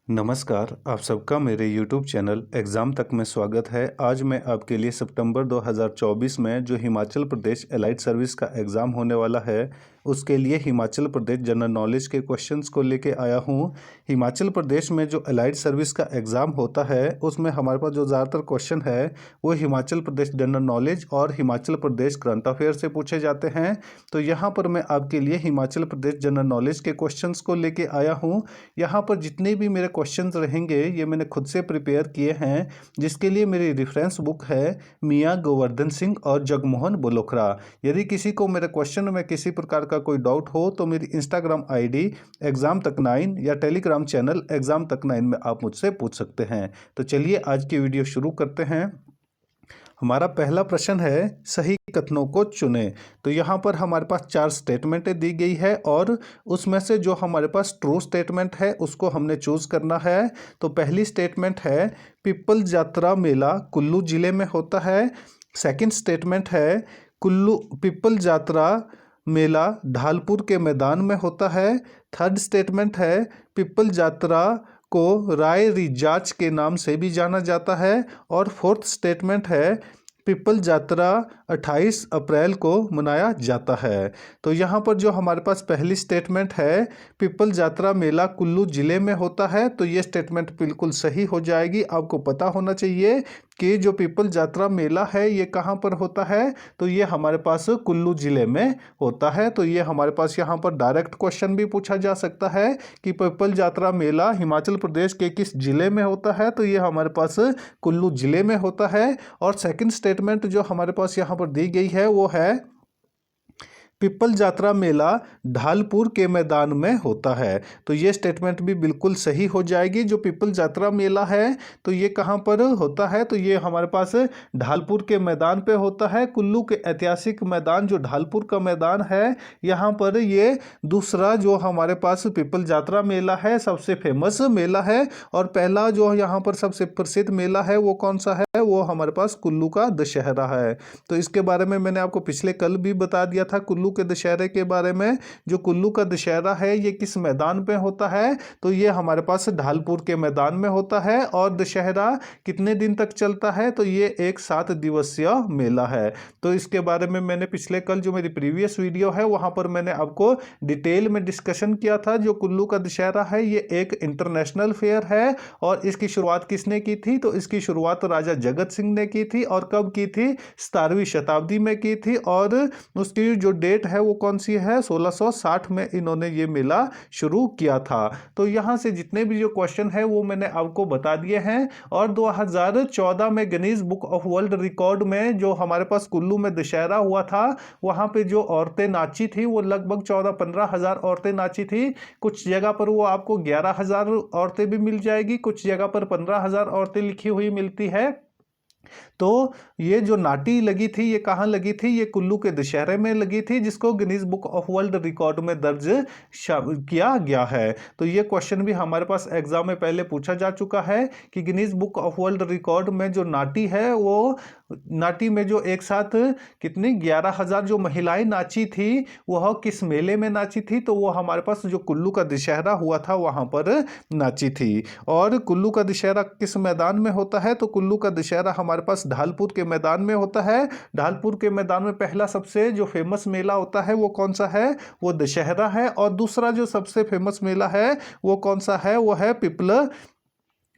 नमस्कार, आप सबका मेरे YouTube चैनल एग्ज़ाम तक में स्वागत है। आज मैं आपके लिए सितंबर 2024 में जो हिमाचल प्रदेश एलाइड सर्विस का एग्ज़ाम होने वाला है, उसके लिए हिमाचल प्रदेश जनरल नॉलेज के क्वेश्चंस को लेके आया हूँ। हिमाचल प्रदेश में जो एलाइड सर्विस का एग्ज़ाम होता है, उसमें हमारे पास जो ज़्यादातर क्वेश्चन है वो हिमाचल प्रदेश जनरल नॉलेज और हिमाचल प्रदेश करंट अफेयर से पूछे जाते हैं। तो यहाँ पर मैं आपके लिए हिमाचल प्रदेश जनरल नॉलेज के क्वेश्चंस को लेके आया हूँ। यहाँ पर जितने भी मेरे क्वेश्चंस रहेंगे ये मैंने खुद से प्रिपेयर किए हैं, जिसके लिए मेरी रेफरेंस बुक है मियां गोवर्धन सिंह और जगमोहन बोलोखरा। यदि किसी को मेरे क्वेश्चन में किसी प्रकार का कोई डाउट हो तो मेरी इंस्टाग्राम आईडी एग्जाम तक 9 या टेलीग्राम चैनल एग्जाम तक 9 में आप मुझसे पूछ सकते हैं। तो चलिए आज की वीडियो शुरू करते हैं। हमारा पहला प्रश्न है सही कथनों को चुनें। तो यहाँ पर हमारे पास 4 स्टेटमेंटें दी गई है और उसमें से जो हमारे पास ट्रू स्टेटमेंट है उसको हमने चूज करना है। तो पहली स्टेटमेंट है पिपल जात्रा मेला कुल्लू जिले में होता है। सेकंड स्टेटमेंट है कुल्लू पिपल जात्रा मेला ढालपुर के मैदान में होता है। थर्ड स्टेटमेंट है पिपल जात्रा को राय रिजाच के नाम से भी जाना जाता है। और फोर्थ स्टेटमेंट है पिपल जात्रा 28 अप्रैल को मनाया जाता है। तो यहाँ पर जो हमारे पास पहली स्टेटमेंट है पिपल जात्रा मेला कुल्लू जिले में होता है, तो ये स्टेटमेंट बिल्कुल सही हो जाएगी। आपको पता होना चाहिए कि जो पिपल जात्रा मेला है ये कहाँ पर होता है, तो ये हमारे पास कुल्लू जिले में होता है। तो ये हमारे पास यहाँ पर डायरेक्ट क्वेश्चन भी पूछा जा सकता है कि पिपल जात्रा मेला हिमाचल प्रदेश के किस जिले में होता है, तो ये हमारे पास कुल्लू जिले में होता है। और सेकंड स्टेटमेंट जो हमारे पास यहाँ पर दी गई है वो है पिपल जात्रा मेला ढालपुर के मैदान में होता है। तो ये स्टेटमेंट भी बिल्कुल सही हो जाएगी। जो पिपल जात्रा मेला है तो ये कहाँ पर होता है, तो ये हमारे पास ढालपुर के मैदान पे होता है। कुल्लू के ऐतिहासिक मैदान जो ढालपुर का मैदान है, यहाँ पर ये दूसरा जो हमारे पास पिपल जात्रा मेला है सबसे फेमस मेला है। और पहला जो यहाँ पर सबसे प्रसिद्ध मेला है वो कौन सा है, वो हमारे पास कुल्लू का दशहरा है। तो इसके बारे में मैंने आपको पिछले कल भी बता दिया था कुल्लू के दशहरे के बारे में। जो कुल्लू का दशहरा है ये किस मैदान पे होता है, तो ये हमारे पास ढालपुर के मैदान में होता है। और दशहरा कितने दिन तक चलता है, तो ये एक 7 दिवसीय मेला है। तो इसके बारे में मैंने पिछले कल जो मेरी प्रीवियस वीडियो है वहां पर मैंने आपको डिटेल में डिस्कशन किया था। जो कुल्लू का दशहरा है ये एक इंटरनेशनल फेयर है और इसकी शुरुआत किसने की थी, तो इसकी शुरुआत राजा जगत सिंह ने की थी। और कब की थी, 17वीं शताब्दी में की थी। और उसकी जो डेट है वो कौन सी है, 1660 में इन्होंने ये मेला शुरू किया था। तो यहां से जितने भी जो क्वेश्चन है वो मैंने आपको बता दिए हैं। और 2014 में Guinness book of world record में जो हमारे पास कुल्लू में दशहरा हुआ था, वहां पे जो औरतें नाची थी वो लगभग 14-15 हजार औरतें नाची थी। कुछ जगह पर वो आपको 11,000 औरतें भी मिल जाएगी, कुछ जगह पर 15,000 औरतें लिखी हुई मिलती है। तो ये जो नाटी लगी थी ये कहाँ लगी थी, ये कुल्लू के दशहरे में लगी थी, जिसको Guinness book of world record में दर्ज किया गया है। तो ये क्वेश्चन भी हमारे पास एग्जाम में पहले पूछा जा चुका है कि Guinness book of world record में जो नाटी है वो नाटी में जो एक साथ कितनी 11,000 जो महिलाएं नाची थी वह किस मेले में नाची थी, तो वो हमारे पास जो कुल्लू का दशहरा हुआ था वहां पर नाची थी। और कुल्लू का दशहरा किस मैदान में होता है, तो कुल्लू का दशहरा हमारे पास ढालपुर के मैदान में होता है। ढालपुर के मैदान में पहला सबसे जो फेमस मेला होता है वो कौन सा है, वो दशहरा है। और दूसरा जो सबसे फेमस मेला है वो कौन सा है, वो है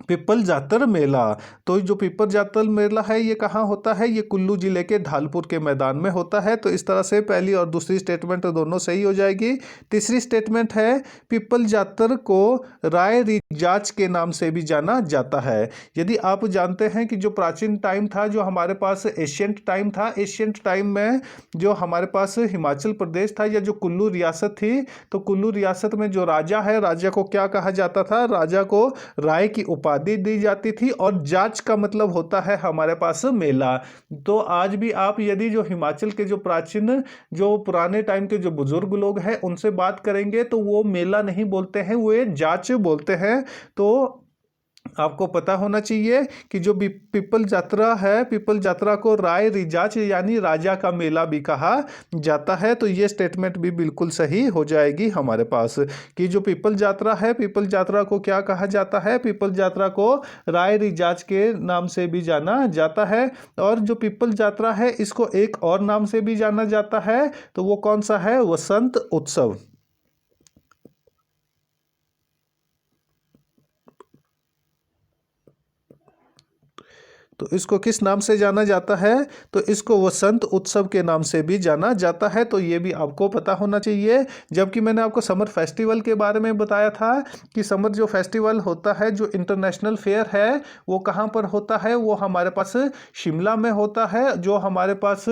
पिपल जातर मेला। तो जो पिपल जातर मेला है ये कहाँ होता है, ये कुल्लू जिले के ढालपुर के मैदान में होता है। तो इस तरह से पहली और दूसरी स्टेटमेंट दोनों सही हो जाएगी। तीसरी स्टेटमेंट है पिपल जातर को राय रिजाच के नाम से भी जाना जाता है। यदि आप जानते हैं कि जो प्राचीन टाइम था, जो हमारे पास एशियंट टाइम था, एशियंट टाइम में जो हमारे पास हिमाचल प्रदेश था या जो कुल्लू रियासत थी, तो कुल्लू रियासत में जो राजा है, राजा को क्या कहा जाता था, राजा को राय की उपाधि दी जाती थी। और जाच का मतलब होता है हमारे पास मेला। तो आज भी आप यदि जो हिमाचल के जो प्राचीन जो पुराने टाइम के जो बुजुर्ग लोग हैं उनसे बात करेंगे तो वो मेला नहीं बोलते हैं, वो जाच बोलते हैं। तो आपको पता होना चाहिए कि जो पिपल यात्रा है, पिपल यात्रा को राय रिजाच यानी राजा का मेला भी कहा जाता है। तो ये स्टेटमेंट भी बिल्कुल सही हो जाएगी हमारे पास कि जो पिपल यात्रा है, पिपल यात्रा को क्या कहा जाता है? पिपल यात्रा को राय रिजाच के नाम से भी जाना जाता है। और जो पिपल यात्रा है इसको एक और नाम से भी जाना जाता है, तो वो कौन सा है? वसंत उत्सव। तो इसको किस नाम से जाना जाता है? तो इसको वसंत उत्सव के नाम से भी जाना जाता है। तो ये भी आपको पता होना चाहिए। जबकि मैंने आपको समर फेस्टिवल के बारे में बताया था कि समर जो फेस्टिवल होता है, जो इंटरनेशनल फेयर है, वो कहाँ पर होता है? वो हमारे पास शिमला में होता है। जो हमारे पास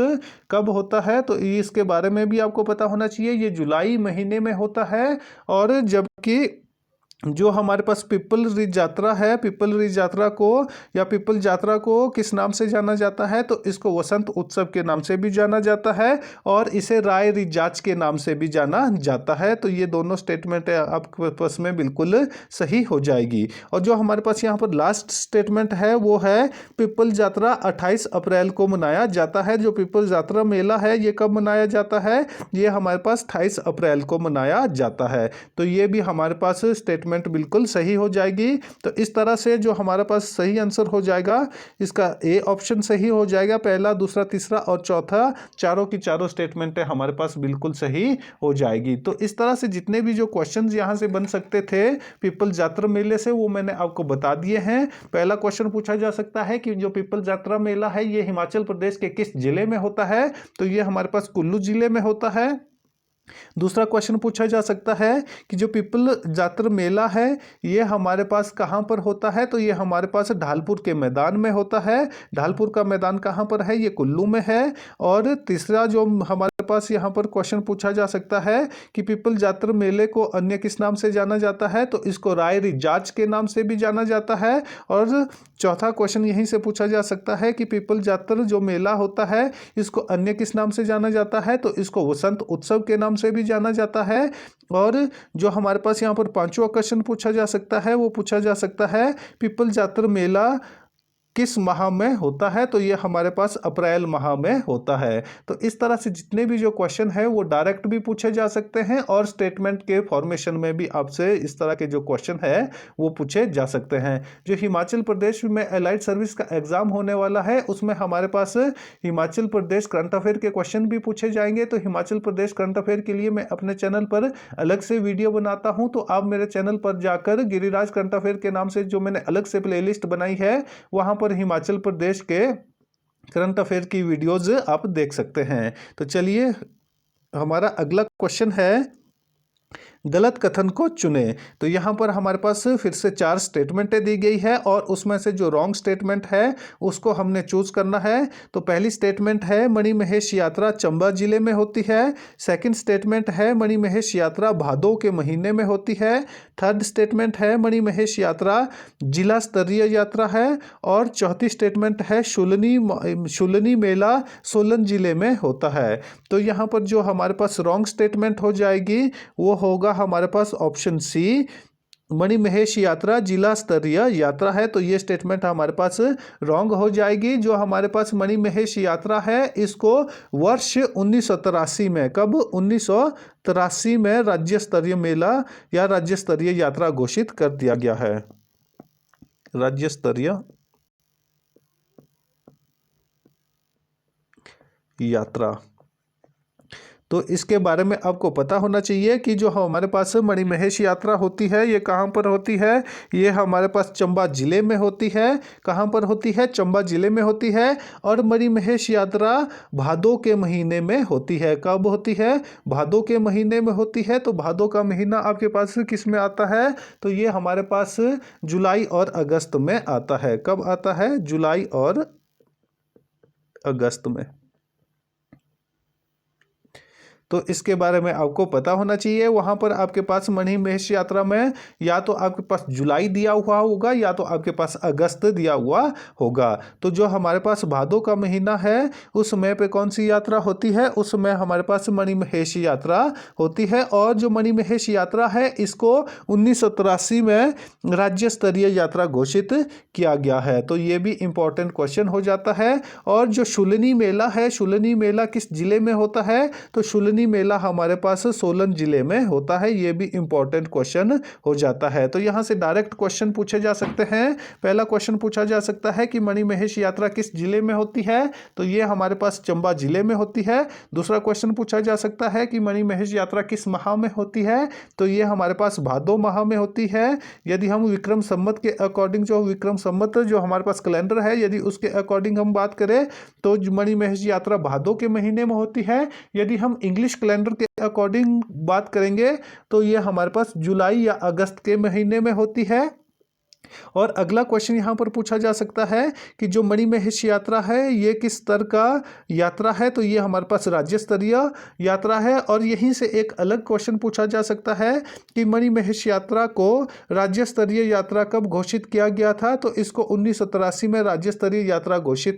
कब होता है? तो इसके बारे में भी आपको पता होना चाहिए। ये जुलाई महीने में होता है। और जबकि जो हमारे पास पिपल रिज यात्रा है, पिपल रिज यात्रा को या पिपल यात्रा को किस नाम से जाना जाता है? तो इसको वसंत उत्सव के नाम से भी जाना जाता है और इसे राय रिजाच के नाम से भी जाना जाता है। तो ये दोनों स्टेटमेंट आपके पास में बिल्कुल सही हो जाएगी। और जो हमारे पास यहाँ पर लास्ट स्टेटमेंट है वो है पिपल यात्रा 28 अप्रैल को मनाया जाता है। जो पिपल यात्रा मेला है ये कब मनाया जाता है? ये हमारे पास 28 अप्रैल को मनाया जाता है। तो ये भी हमारे पास स्टेटमेंट बिल्कुल सही हो जाएगी। तो इस तरह से जो हमारे पास सही आंसर हो जाएगा, इसका ए ऑप्शन सही हो जाएगा। पहला, दूसरा, तीसरा और चौथा, चारों की चारों स्टेटमेंट हमारे पास बिल्कुल सही हो जाएगी। तो इस तरह से जितने भी जो क्वेश्चंस यहां से बन सकते थे पीपल यात्रा मेले से, वो मैंने आपको बता दिए हैं। पहला क्वेश्चन पूछा जा सकता है कि जो पीपल यात्रा मेला है ये हिमाचल प्रदेश के किस जिले में होता है? तो ये हमारे पास कुल्लू जिले में होता है। दूसरा क्वेश्चन पूछा जा सकता है कि जो पिपल यात्रा मेला है ये हमारे पास कहाँ पर होता है? तो ये हमारे पास ढालपुर के मैदान में होता है। ढालपुर का मैदान कहाँ पर है? ये कुल्लू में है। और तीसरा जो हमारे पास यहाँ पर क्वेश्चन पूछा जा सकता है कि पिपल यात्रा मेले को अन्य किस नाम से जाना जाता है? तो इसको राय रिजाच के नाम से भी जाना जाता है। और चौथा क्वेश्चन यहीं से पूछा जा सकता है कि पिपल यात्रा जो मेला होता है इसको अन्य किस नाम से जाना जाता है? तो इसको वसंत उत्सव के नाम से भी जाना जाता है। और जो हमारे पास यहाँ पर पांचवा क्वेश्चन पूछा जा सकता है वो पूछा जा सकता है पीपल यात्रा मेला किस माह में होता है? तो ये हमारे पास अप्रैल माह में होता है। तो इस तरह से जितने भी जो क्वेश्चन है वो डायरेक्ट भी पूछे जा सकते हैं और स्टेटमेंट के फॉर्मेशन में भी आपसे इस तरह के जो क्वेश्चन है वो पूछे जा सकते हैं। जो हिमाचल प्रदेश में एलाइड सर्विस का एग्जाम होने वाला है उसमें हमारे पास हिमाचल प्रदेश करंट अफेयर के क्वेश्चन भी पूछे जाएंगे। तो हिमाचल प्रदेश करंट अफेयर के लिए मैं अपने चैनल पर अलग से वीडियो बनाता हूं, तो आप मेरे चैनल पर जाकर गिरिराज करंट अफेयर के नाम से जो मैंने अलग से प्लेलिस्ट बनाई है वहां पर हिमाचल प्रदेश के करंट अफेयर की वीडियोज आप देख सकते हैं। तो चलिए हमारा अगला क्वेश्चन है गलत कथन को चुने। तो यहाँ पर हमारे पास फिर से 4 स्टेटमेंटें दी गई है और उसमें से जो रॉन्ग स्टेटमेंट है उसको हमने चूज करना है। तो पहली स्टेटमेंट है मणिमहेश यात्रा चंबा जिले में होती है। सेकंड स्टेटमेंट है मणिमहेश यात्रा भादो के महीने में होती है। थर्ड स्टेटमेंट है मणिमहेश यात्रा जिला स्तरीय यात्रा है। और चौथी स्टेटमेंट है शूलनी मेला सोलन जिले में होता है। तो यहाँ पर जो हमारे पास रॉन्ग स्टेटमेंट हो जाएगी वो होगा हमारे पास ऑप्शन सी, मणिमहेश यात्रा जिला स्तरीय यात्रा है। तो ये स्टेटमेंट हमारे पास रॉन्ग हो जाएगी। जो हमारे पास मणिमहेश यात्रा है इसको वर्ष 1983 में, कब? 1983 में राज्य स्तरीय मेला या राज्य स्तरीय यात्रा घोषित कर दिया गया है। राज्य स्तरीय यात्रा। तो इसके बारे में आपको पता होना चाहिए कि जो हमारे पास मणिमहेश यात्रा होती है ये कहाँ पर होती है? ये हमारे पास चंबा जिले में होती है। कहाँ पर होती है? चंबा जिले में होती है। और मणिमहेश यात्रा भादो के महीने में होती है। कब होती है? भादो के महीने में होती है। तो भादो का महीना आपके पास किस में आता है? तो ये हमारे पास जुलाई और अगस्त में आता है। कब आता है? जुलाई और अगस्त में। तो इसके बारे में आपको पता होना चाहिए। वहाँ पर आपके पास मणिमहेश यात्रा में या तो आपके पास जुलाई दिया हुआ होगा या तो आपके पास अगस्त दिया हुआ होगा। तो जो हमारे पास भादों का महीना है उस समय पे कौन सी यात्रा होती है, उस समय हमारे पास मणिमहेश यात्रा होती है। और जो मणिमहेश यात्रा है इसको 1983 में राज्य स्तरीय यात्रा घोषित किया गया है। तो ये भी इंपॉर्टेंट क्वेश्चन हो जाता है। और जो शूलिनी मेला है, शूलिनी मेला किस जिले में होता है, तो शूलिनी मेला हमारे पास सोलन जिले में होता है। ये भी इंपॉर्टेंट क्वेश्चन हो जाता है। तो यहाँ से डायरेक्ट क्वेश्चन पूछे जा सकते हैं। पहला क्वेश्चन पूछा जा सकता है कि मणिमहेश यात्रा किस जिले में होती है, तो ये हमारे पास चंबा जिले में होती है। दूसरा क्वेश्चन पूछा जा सकता है कि मणिमहेश यात्रा किस माह में होती है, तो ये हमारे पास भादो माह में होती है। यदि हम विक्रम संवत के अकॉर्डिंग, जो विक्रम संवत जो हमारे पास कैलेंडर है, यदि उसके अकॉर्डिंग हम बात करें तो मणिमहेश यात्रा भादो के महीने में होती है। यदि हम इंग्लिश कैलेंडर के अकॉर्डिंग बात करेंगे तो ये हमारे पास जुलाई या अगस्त के महीने में होती है। और अगला क्वेश्चन यहाँ पर पूछा जा सकता है कि जो मणिमहेश यात्रा है ये किस स्तर का यात्रा है, तो ये हमारे पास राज्य स्तरीय यात्रा है। और यहीं से एक अलग क्वेश्चन पूछा जा सकता है कि मणिमहेश यात्रा को राज्य स्तरीय यात्रा कब घोषित किया गया था, तो इसको 1983 में राज्य स्तरीय यात्रा घोषित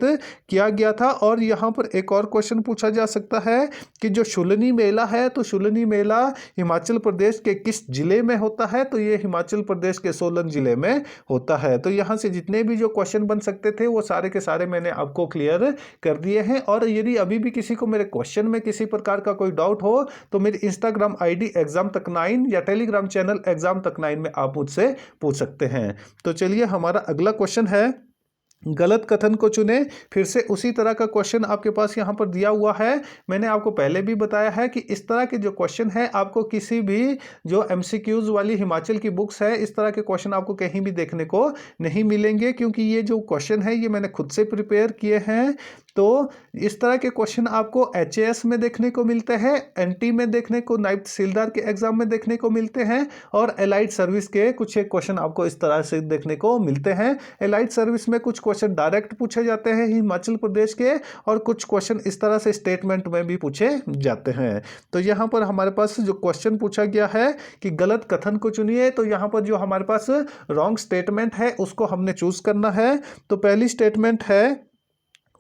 किया गया था। और यहाँ पर एक और क्वेश्चन पूछा जा सकता है कि जो शूलिनी मेला है, तो शूलिनी मेला हिमाचल प्रदेश के किस जिले में होता है, तो ये हिमाचल प्रदेश के सोलन जिले में होता है। तो यहां से जितने भी जो क्वेश्चन बन सकते थे वो सारे के सारे मैंने आपको क्लियर कर दिए हैं। और यदि अभी भी किसी को मेरे क्वेश्चन में किसी प्रकार का कोई डाउट हो तो मेरी इंस्टाग्राम आईडी एग्जाम तक 9 या टेलीग्राम चैनल एग्जाम तक 9 में आप मुझसे पूछ सकते हैं। तो चलिए हमारा अगला क्वेश्चन है, गलत कथन को चुने। फिर से उसी तरह का क्वेश्चन आपके पास यहाँ पर दिया हुआ है। मैंने आपको पहले भी बताया है कि इस तरह के जो क्वेश्चन है आपको किसी भी जो एमसीक्यूज वाली हिमाचल की बुक्स है, इस तरह के क्वेश्चन आपको कहीं भी देखने को नहीं मिलेंगे, क्योंकि ये जो क्वेश्चन है ये मैंने खुद से प्रिपेयर किए हैं। तो इस तरह के क्वेश्चन आपको HAS में देखने को मिलते हैं, NT में देखने को, नायब तहसीलदार के एग्जाम में देखने को मिलते हैं, और एलाइड सर्विस के कुछ एक क्वेश्चन आपको इस तरह से देखने को मिलते हैं। एलाइड सर्विस में कुछ क्वेश्चन डायरेक्ट पूछे जाते हैं हिमाचल प्रदेश के, और कुछ क्वेश्चन इस तरह से स्टेटमेंट में भी पूछे जाते हैं। तो यहाँ पर हमारे पास जो क्वेश्चन पूछा गया है कि गलत कथन को चुनिए, तो यहाँ पर जो हमारे पास रॉन्ग स्टेटमेंट है उसको हमने चूज करना है। तो पहली स्टेटमेंट है,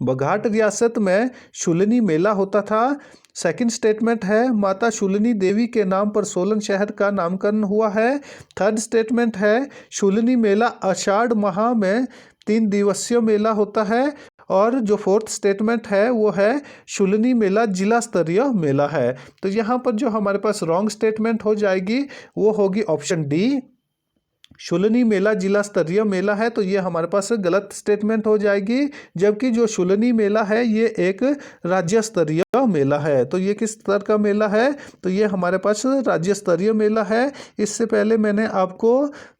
बघाट रियासत में शूलिनी मेला होता था। सेकंड स्टेटमेंट है, माता शूलिनी देवी के नाम पर सोलन शहर का नामकरण हुआ है। थर्ड स्टेटमेंट है, शूलिनी मेला आषाढ़ माह में 3 दिवसीय मेला होता है। और जो फोर्थ स्टेटमेंट है वो है, शूलिनी मेला जिला स्तरीय मेला है। तो यहाँ पर जो हमारे पास रॉन्ग स्टेटमेंट हो जाएगी वो होगी ऑप्शन डी, शूलिनी मेला जिला स्तरीय मेला है। तो ये हमारे पास गलत स्टेटमेंट हो जाएगी, जबकि जो शूलिनी मेला है ये एक राज्य स्तरीय मेला है। तो ये किस स्तर का मेला है, तो ये हमारे पास राज्य स्तरीय मेला है। इससे पहले मैंने आपको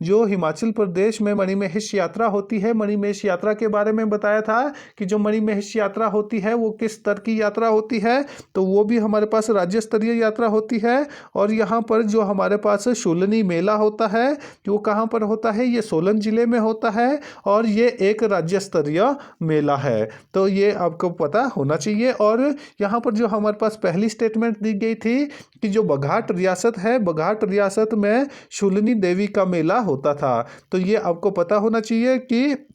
जो हिमाचल प्रदेश में मणिमहेश यात्रा होती है, मणिमहेश यात्रा के बारे में बताया था कि जो मणिमहेश यात्रा होती है वो किस स्तर की यात्रा होती है, तो वो भी हमारे पास राज्य स्तरीय यात्रा होती है। और यहाँ पर जो हमारे पास शूलिनी मेला होता है वो कहाँ पर होता है, ये सोलन जिले में होता है, और ये एक राज्य स्तरीय मेला है। तो ये आपको पता होना चाहिए। और यहाँ पर जो हमारे पास पहली स्टेटमेंट दी गई थी कि जो बघाट रियासत है, बघाट रियासत में शूलिनी देवी का मेला होता था, तो ये आपको पता होना चाहिए कि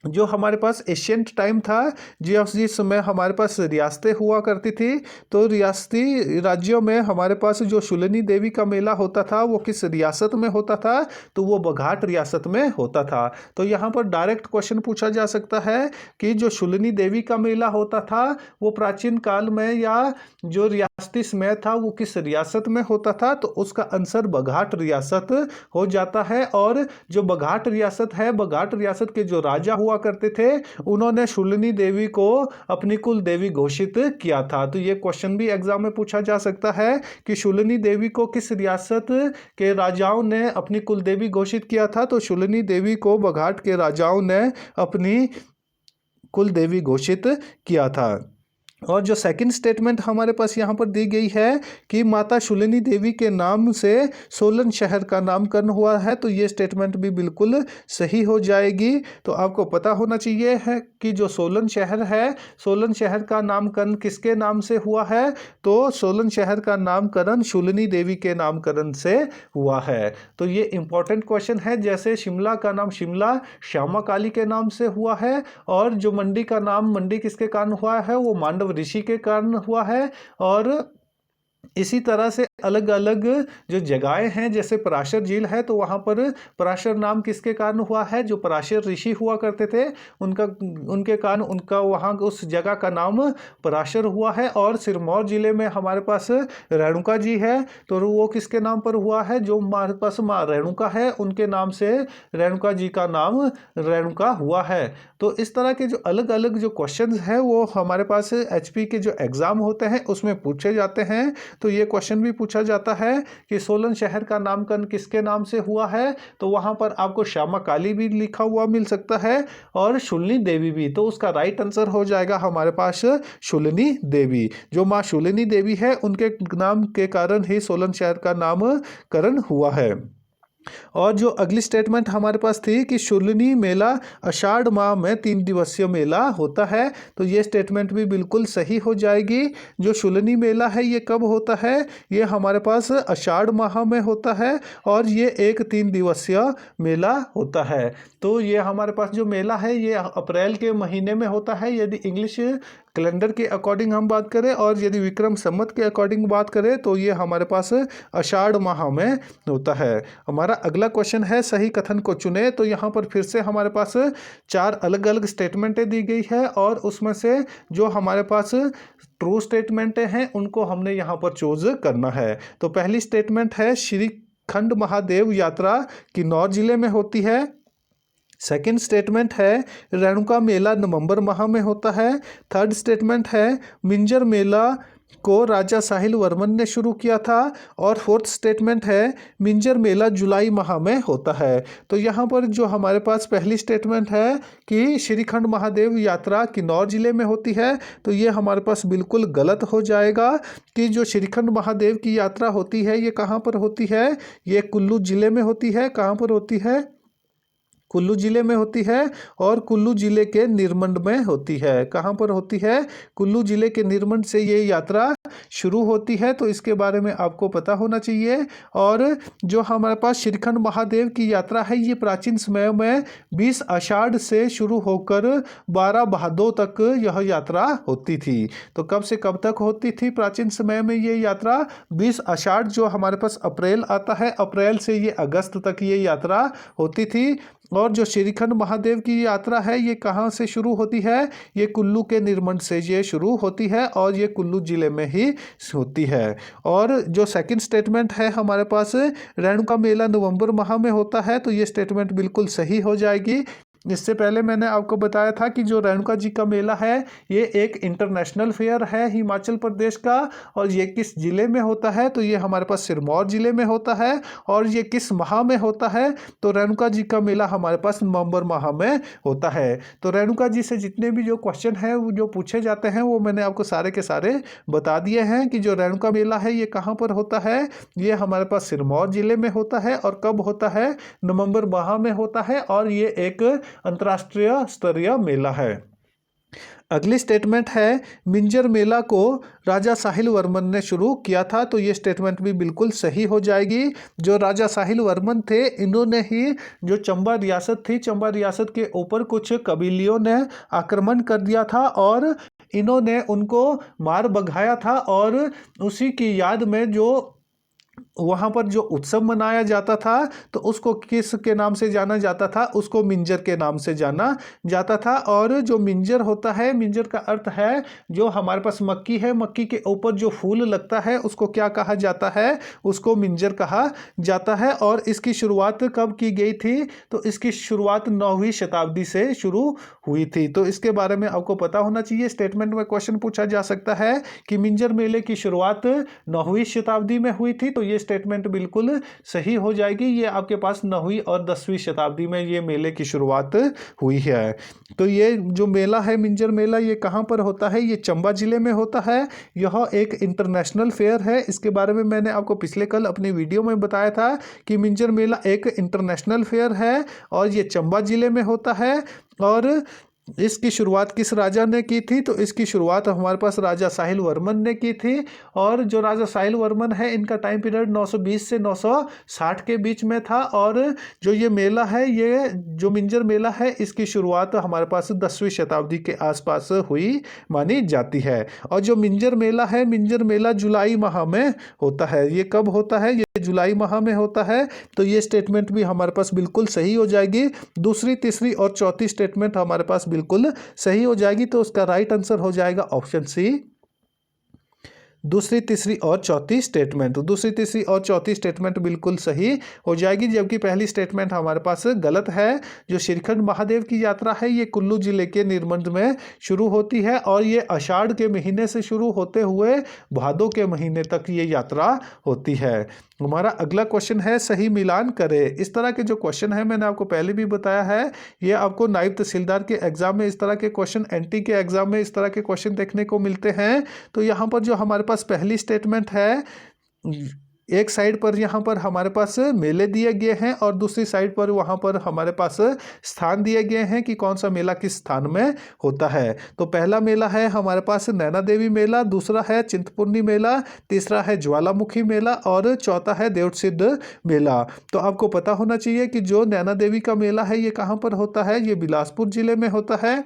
जो हमारे पास एशियंट टाइम था, जिस समय हमारे पास रियासतें हुआ करती थी, तो रियासती राज्यों में हमारे पास जो शूलिनी देवी का मेला होता था वो किस रियासत में होता था, तो वो बघाट रियासत में होता था। तो यहाँ पर डायरेक्ट क्वेश्चन पूछा जा सकता है कि जो शूलिनी देवी का मेला होता था वो प्राचीन काल में या जो रियासती समय था वो किस रियासत में होता था, तो उसका आंसर बघाट रियासत हो जाता है। और जो बघाट रियासत है, बघाट रियासत के जो राजा हुआ करते थे उन्होंने शूलिनी देवी को अपनी कुल देवी घोषित किया था। तो ये क्वेश्चन भी एग्जाम में पूछा जा सकता है कि शूलिनी देवी को किस रियासत के राजाओं ने अपनी कुल देवी घोषित किया था, तो शूलिनी देवी को बघाट के राजाओं ने अपनी कुल देवी घोषित किया था। और जो सेकंड स्टेटमेंट हमारे पास यहाँ पर दी गई है कि माता शूलिनी देवी के नाम से सोलन शहर का नामकरण हुआ है, तो ये स्टेटमेंट भी बिल्कुल सही हो जाएगी। तो आपको पता होना चाहिए है कि जो सोलन शहर है, सोलन शहर का नामकरण किसके नाम से हुआ है, तो सोलन शहर का नामकरण शूलिनी देवी के नामकरण से हुआ है। तो ये इंपॉर्टेंट क्वेश्चन है। जैसे शिमला का नाम शिमला श्यामा काली के नाम से हुआ है, और जो मंडी का नाम मंडी किसके कारण हुआ है, वो मांडव ऋषि के कारण हुआ है। और इसी तरह से अलग अलग जो जगहें हैं, जैसे पराशर झील है तो वहाँ पर पराशर नाम किसके कारण हुआ है, जो पराशर ऋषि हुआ करते थे उनके कारण उनका वहाँ उस जगह का नाम पराशर हुआ है। और सिरमौर जिले में हमारे पास रेणुका जी है, तो वो किसके नाम पर हुआ है, जो हमारे पास माँ रेणुका है उनके नाम से रेणुका जी का नाम रेणुका हुआ है। तो इस तरह के जो अलग अलग जो क्वेश्चंस हैं वो हमारे पास एचपी के जो एग्ज़ाम होते हैं उसमें पूछे जाते हैं। तो ये क्वेश्चन भी पूछा जाता है कि सोलन शहर का नामकरण किसके नाम से हुआ है, तो वहाँ पर आपको श्यामा काली भी लिखा हुआ मिल सकता है और शूलिनी देवी भी। तो उसका राइट आंसर हो जाएगा हमारे पास शूलिनी देवी। जो माँ शूलिनी देवी है उनके नाम के कारण ही सोलन शहर का नामकरण हुआ है। और जो अगली स्टेटमेंट हमारे पास थी कि शूलिनी मेला आषाढ़ माह में 3 दिवसीय मेला होता है, तो ये स्टेटमेंट भी बिल्कुल सही हो जाएगी। जो शूलिनी मेला है ये कब होता है, ये हमारे पास आषाढ़ माह में होता है और ये एक 3 दिवसीय मेला होता है। तो ये हमारे पास जो मेला है ये अप्रैल के महीने में होता है यदि इंग्लिश कैलेंडर के अकॉर्डिंग हम बात करें, और यदि विक्रम संवत के अकॉर्डिंग बात करें तो ये हमारे पास आषाढ़ माह में होता है। हमारा अगला क्वेश्चन है सही कथन को चुने। तो यहाँ पर फिर से हमारे पास 4 अलग अलग स्टेटमेंटें दी गई है और उसमें से जो हमारे पास ट्रू स्टेटमेंटें हैं उनको हमने यहाँ पर चूज करना है। तो पहली स्टेटमेंट है श्रीखंड महादेव यात्रा किन्नौर जिले में होती है। सेकेंड स्टेटमेंट है रेणुका मेला नवंबर माह में होता है। थर्ड स्टेटमेंट है मिंजर मेला को राजा साहिल वर्मन ने शुरू किया था। और फोर्थ स्टेटमेंट है मिंजर मेला जुलाई माह में होता है। तो यहाँ पर जो हमारे पास पहली स्टेटमेंट है कि श्रीखंड महादेव यात्रा किन्नौर जिले में होती है, तो ये हमारे पास बिल्कुल गलत हो जाएगा कि जो श्रीखंड महादेव की यात्रा होती है ये कहाँ पर होती है, ये कुल्लू जिले में होती है। कहाँ पर होती है, कुल्लू जिले में होती है और कुल्लू जिले के निरमंड में होती है। कहाँ पर होती है, कुल्लू जिले के निरमंड से ये यात्रा शुरू होती है, तो इसके बारे में आपको पता होना चाहिए। और जो हमारे पास श्रीखंड महादेव की यात्रा है ये प्राचीन समय में 20 आषाढ़ से शुरू होकर 12 भादों तक यह यात्रा होती थी। तो कब से कब तक होती थी प्राचीन समय में ये यात्रा, 20 आषाढ़ जो हमारे पास अप्रैल आता है, अप्रैल से ये अगस्त तक ये यात्रा होती थी। और जो श्रीखंड महादेव की यात्रा है ये कहाँ से शुरू होती है, ये कुल्लू के निरमंड से ये शुरू होती है और ये कुल्लू जिले में ही होती है। और जो सेकंड स्टेटमेंट है हमारे पास रेणुका मेला नवंबर माह में होता है, तो ये स्टेटमेंट बिल्कुल सही हो जाएगी। इससे पहले मैंने आपको बताया था कि जो रेणुका जी का मेला है ये एक इंटरनेशनल फेयर है हिमाचल प्रदेश का, और ये किस जिले में होता है, तो ये हमारे पास सिरमौर जिले में होता है। और ये किस माह में होता है, तो रेणुका जी का मेला हमारे पास नवंबर माह में होता है। तो रेणुका जी से जितने भी जो क्वेश्चन है वो जो पूछे जाते हैं वो मैंने आपको सारे के सारे बता दिए हैं कि जो रेणुका मेला है ये कहाँ पर होता है, ये हमारे पास सिरमौर जिले में होता है। और कब होता है, नवंबर माह में होता है, और ये एक अंतर्राष्ट्रीय स्तरीय मेला है। अगली स्टेटमेंट है मिंजर मेला को राजा साहिल वर्मन ने शुरू किया था, तो ये स्टेटमेंट भी बिल्कुल सही हो जाएगी। जो राजा साहिल वर्मन थे इन्होंने ही जो चंबा रियासत थी, चंबा रियासत के ऊपर कुछ कबीलियों ने आक्रमण कर दिया था और इन्होंने उनको मार भगाया था, और उसी की याद में जो वहाँ पर जो उत्सव मनाया जाता था तो उसको किस के नाम से जाना जाता था, उसको मिंजर के नाम से जाना जाता था। और जो मिंजर होता है, मिंजर का अर्थ है जो हमारे पास मक्की है, मक्की के ऊपर जो फूल लगता है उसको क्या कहा जाता है, उसको मिंजर कहा जाता है। और इसकी शुरुआत कब की गई थी, तो इसकी शुरुआत 9वीं शताब्दी से शुरू हुई थी। तो इसके बारे में आपको पता होना चाहिए। स्टेटमेंट में क्वेश्चन पूछा जा सकता है कि मिंजर मेले की शुरुआत 9वीं शताब्दी में हुई थी, तो ये स्टेटमेंट बिल्कुल सही हो जाएगी। ये आपके पास 9वीं और 10वीं शताब्दी में ये मेले की शुरुआत हुई है। तो ये जो मेला है मिंजर मेला, ये कहाँ पर होता है? ये चंबा जिले में होता है। यह एक इंटरनेशनल फेयर है। इसके बारे में मैंने आपको पिछले कल अपनी वीडियो में बताया था कि मिंजर मेला एक इंटरनेशनल फेयर है और ये चंबा जिले में होता है। और इसकी शुरुआत किस राजा ने की थी? तो इसकी शुरुआत हमारे पास राजा साहिल वर्मन ने की थी। और जो राजा साहिल वर्मन है, इनका टाइम पीरियड 920 से 960 के बीच में था। और जो ये मेला है, ये जो मिंजर मेला है, इसकी शुरुआत हमारे पास 10वीं शताब्दी के आसपास हुई मानी जाती है। और जो मिंजर मेला है, मिंजर मेला जुलाई माह में होता है। ये कब होता है? ये जुलाई माह में होता है। तो ये स्टेटमेंट भी हमारे पास बिल्कुल सही हो जाएगी। दूसरी, तीसरी और चौथी स्टेटमेंट हमारे पास बिल्कुल सही हो जाएगी। तो उसका राइट आंसर हो जाएगा ऑप्शन सी, दूसरी, तीसरी और चौथी स्टेटमेंट। तो दूसरी, तीसरी और चौथी स्टेटमेंट बिल्कुल सही हो जाएगी, जबकि पहली स्टेटमेंट हमारे पास गलत है। जो श्रीखंड महादेव की यात्रा है, ये कुल्लू जिले के निर्मंड में शुरू होती है और ये आषाढ़ के महीने से शुरू होते हुए भादों के महीने तक ये यात्रा होती है। हमारा अगला क्वेश्चन है सही मिलान करें। इस तरह के जो क्वेश्चन है, मैंने आपको पहले भी बताया है, ये आपको नायब तहसीलदार के एग्जाम में इस तरह के क्वेश्चन, एनटी के एग्जाम में इस तरह के क्वेश्चन देखने को मिलते हैं। तो यहाँ पर जो हमारे पास पहली स्टेटमेंट है, एक साइड पर यहाँ पर हमारे पास मेले दिए गए हैं और दूसरी साइड पर वहाँ पर हमारे पास स्थान दिए गए हैं कि कौन सा मेला किस स्थान में होता है। तो पहला मेला है हमारे पास नैना देवी मेला, दूसरा है चिंतपूर्णी मेला, तीसरा है ज्वालामुखी मेला और चौथा है देवसिद्ध मेला। तो आपको पता होना चाहिए कि जो नैना देवी का मेला है, ये कहाँ पर होता है? ये बिलासपुर जिले में होता है।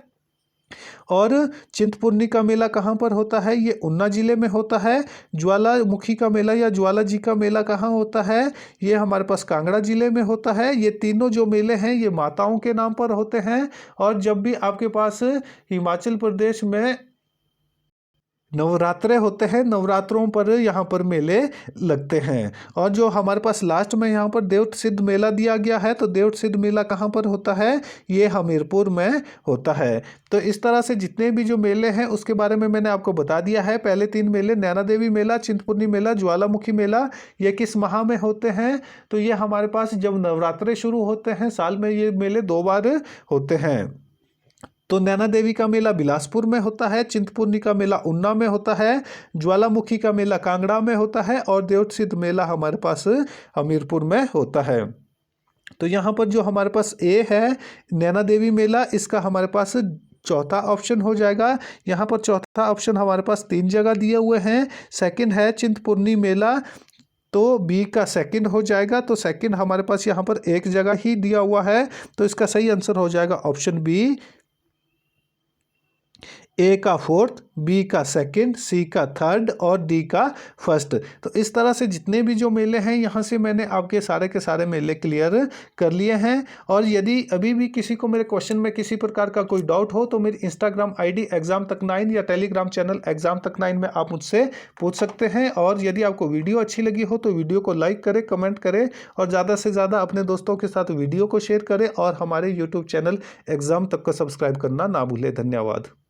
और चिंतपूर्णी का मेला कहाँ पर होता है? ये ऊना जिले में होता है। ज्वालामुखी का मेला या ज्वाला जी का मेला कहाँ होता है? ये हमारे पास कांगड़ा जिले में होता है। ये तीनों जो मेले हैं, ये माताओं के नाम पर होते हैं। और जब भी आपके पास हिमाचल प्रदेश में नवरात्रे होते हैं, नवरात्रों पर यहाँ पर मेले लगते हैं। और जो हमारे पास लास्ट में यहाँ पर देवसिद्ध मेला दिया गया है, तो देवसिद्ध मेला कहाँ पर होता है? ये हमीरपुर में होता है। तो इस तरह से जितने भी जो मेले हैं उसके बारे में मैंने आपको बता दिया है। पहले 3 मेले, नैना देवी मेला, चिंतपूर्णी मेला, ज्वालामुखी मेला, ये किस माह में होते हैं? तो ये हमारे पास जब नवरात्रे शुरू होते हैं, साल में ये मेले 2 बार होते हैं। तो नैना देवी का मेला बिलासपुर में होता है, चिंतपूर्णी का मेला ऊना में होता है, ज्वालामुखी का मेला कांगड़ा में होता है और देवसिद्ध मेला हमारे पास हमीरपुर में होता है। तो यहाँ पर जो हमारे पास ए है नैना देवी मेला, इसका हमारे पास चौथा ऑप्शन हो जाएगा। यहाँ पर चौथा ऑप्शन हमारे पास 3 जगह दिए हुए हैं। सेकंड है चिंतपूर्णी मेला, तो बी का सेकंड हो जाएगा। तो सेकंड हमारे पास यहाँ पर एक जगह ही दिया हुआ है। तो इसका सही आंसर हो जाएगा ऑप्शन बी, ए का फोर्थ, बी का सेकंड, सी का थर्ड और डी का फर्स्ट। तो इस तरह से जितने भी जो मेले हैं, यहाँ से मैंने आपके सारे के सारे मेले क्लियर कर लिए हैं। और यदि अभी भी किसी को मेरे क्वेश्चन में किसी प्रकार का कोई डाउट हो, तो मेरी इंस्टाग्राम आईडी एग्जाम तक 9 या टेलीग्राम चैनल एग्जाम तक 9 में आप मुझसे पूछ सकते हैं। और यदि आपको वीडियो अच्छी लगी हो तो वीडियो को लाइक करें, कमेंट करें और ज़्यादा से ज़्यादा अपने दोस्तों के साथ वीडियो को शेयर करें और हमारे यूट्यूब चैनल एग्जाम तक को सब्सक्राइब करना ना भूलें। धन्यवाद।